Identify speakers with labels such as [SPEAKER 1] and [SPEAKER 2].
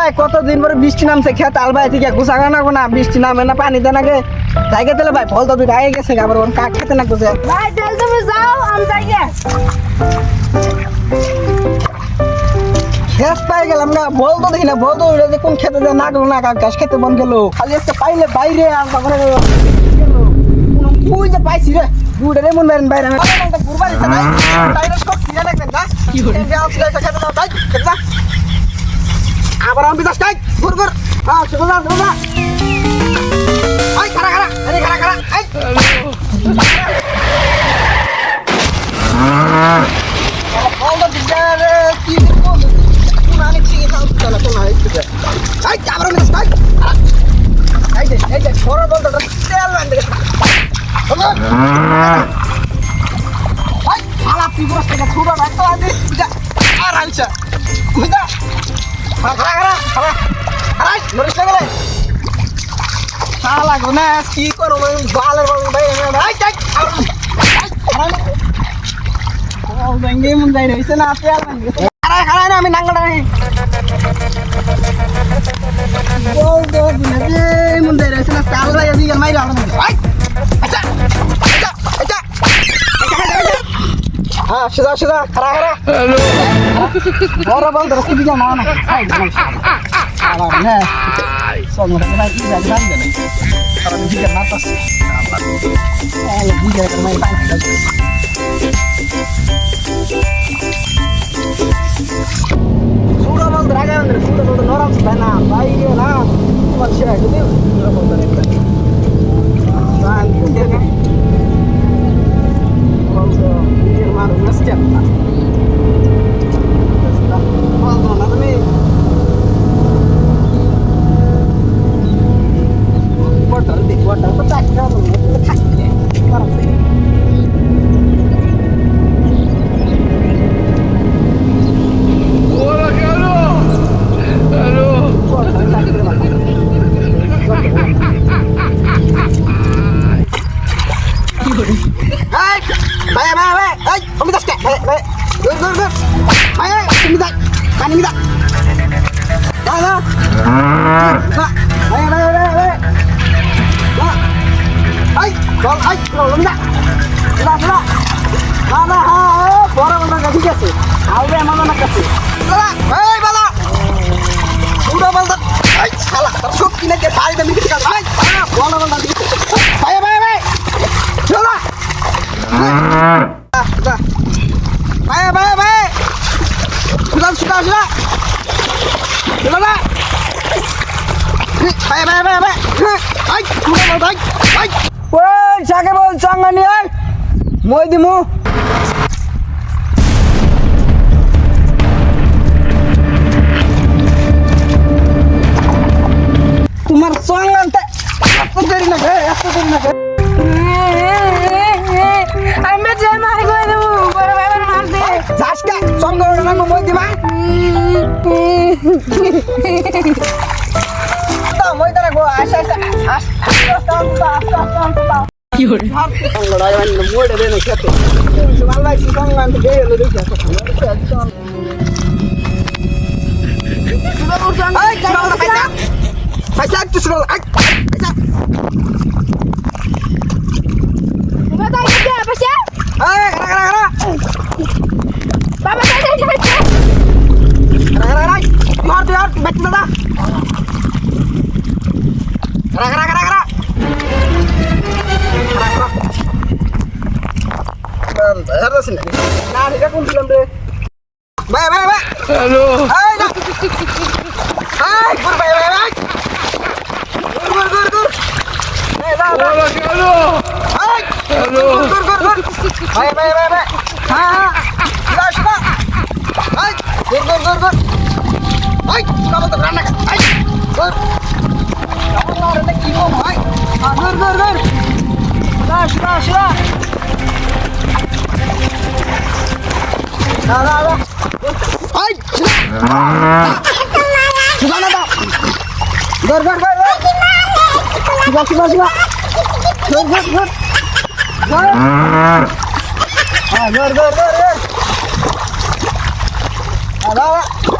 [SPEAKER 1] ভাই কতদিন পরে বৃষ্টি নামছে খেত আল ভাই ঠিক আছে গুছা না কোনা বৃষ্টি নামে না পানি দেন আগে জায়গা দিলে ভাই ফল তো দুই আগে গেছে আবার ওর কাক খেতে না গুছে
[SPEAKER 2] ভাই তেল তুমি যাও আমি যাই গে
[SPEAKER 1] গ্যাস পাই গেলাম না বল তো দেখি না বল তো যে কোন খেতে যায় না গেল না গাছ খেতে বন গেল খালি একটা পাইলে বাইরে আর তারপরে ওই যে পাইছি রে গুড়ে মন বাইরে বাইরে আমি গুরবারি না বাইরে সব কিনে রাখবেন না কি করে খেতে দাও তাই খেতে আবার আমি বিদাস কাই গুর গুর হ্যাঁ শুনুন না আই খারা খারা আরে খারা খারা আই অলদা দিগারে কি বল কোন আমি ঠিক আছে না কোন আইছে আই আবার আমি বিদাস কাই এই যে বড় বলটা তেল বান্ধে আই শালা পিবরস থেকে খুব ভালো আছে আর আইছে বুঝা খারা খারা খারা আরে নরিস লাগলে শালা গুনা কি করব বালের বল ভাই আই যাই ও গঙ্গে মন যাই রইছে না তেল বান্ধে আরে খারা না আমি নাঙ্গড়া নাই বল দো দিনে মন যাই রইছে না চাল ভাই আজকে মাইরা আই আচ্ছা আচ্ছা আচ্ছা হ্যাঁ সিধা সিধা খারা খারা হ্যালো বড় বল ধরছি দিকে না না আই আবার না সঙ্গে না কি জানি না কারণ দিকে না পাস আরে দিকে মাই পাই সুরা বল ধরা গেল সুরা বল নরম ভাই না ভাই না তোমার শেয়ার দিও সুরা বল ধরে জান দিকে বলতো নিজের মার নষ্ট না বলতো না তুমি বটল দি বটল তো চাকরা বলে তো খাইতে পারবে
[SPEAKER 3] ওরা কেন হ্যালো
[SPEAKER 1] বটল চাকরা বাটা কি করে এই ভাই ভাই ভাই এই তুমি দাসকে ভাই ভাই গুড গুড গুড ভাই তুমি দাই পানি মিদা না না ভাই ভাই ভাই ভাই এই বল এই বল মিদা না না না না হ্যাঁ বড় বড় গাড়ি আছে আউরে আমার না কাছে বাবা এই বাবা পুরো বল এই শালা তোর সব কিনে কে বাড়িতে মিটে গেল ভাই বড় বড় গাড়ি ভাই ভাই ভাই চলা ভাই ভাই ভাই সুদা সুদা সুদা সুদা ভাই ভাই ভাই ভাই ভাই আই পুরো বল ভাই আই ওই জাগে বল চাঙ্গানি আই মই দিমু তোমার চাঙ্গানতে এত দেরি না এত দেরি না
[SPEAKER 2] আমি যে মারি কই দেব বড় ভাই মার দে
[SPEAKER 1] যাসকা সঙ্গে না মই দিবা তো মই তারা গো আশা আশা কি হরে লড়াই মানে মোড়ে দেনে খেতে ভালো লাগছে সঙ্গে আমি গেল দেখি এই চল পয়সা পয়সা একটু শুনো পয়সা
[SPEAKER 2] তুমি তাই কি পয়সা
[SPEAKER 1] এই খারা
[SPEAKER 2] বাবা তাই তাই পয়সা
[SPEAKER 1] খারা মার দে আর বেচ দাদা খারা হেরছিস না এটা কোন ছিলাম রে ভাই ভাই ভাই
[SPEAKER 3] হ্যালো
[SPEAKER 1] এই না এই গুর ভাই ভাই ভাই গুর এই না
[SPEAKER 3] ওরা কেন
[SPEAKER 1] এই
[SPEAKER 3] হ্যালো
[SPEAKER 1] গুর ভাই ভাই ভাই ভাই হ্যাঁ যাস না এই গুর এই না তো রান্না এই গুর কেমন রে কি গো ভাই গুর যাস না এই সুদা না দাও গুর সুদা গুর Good.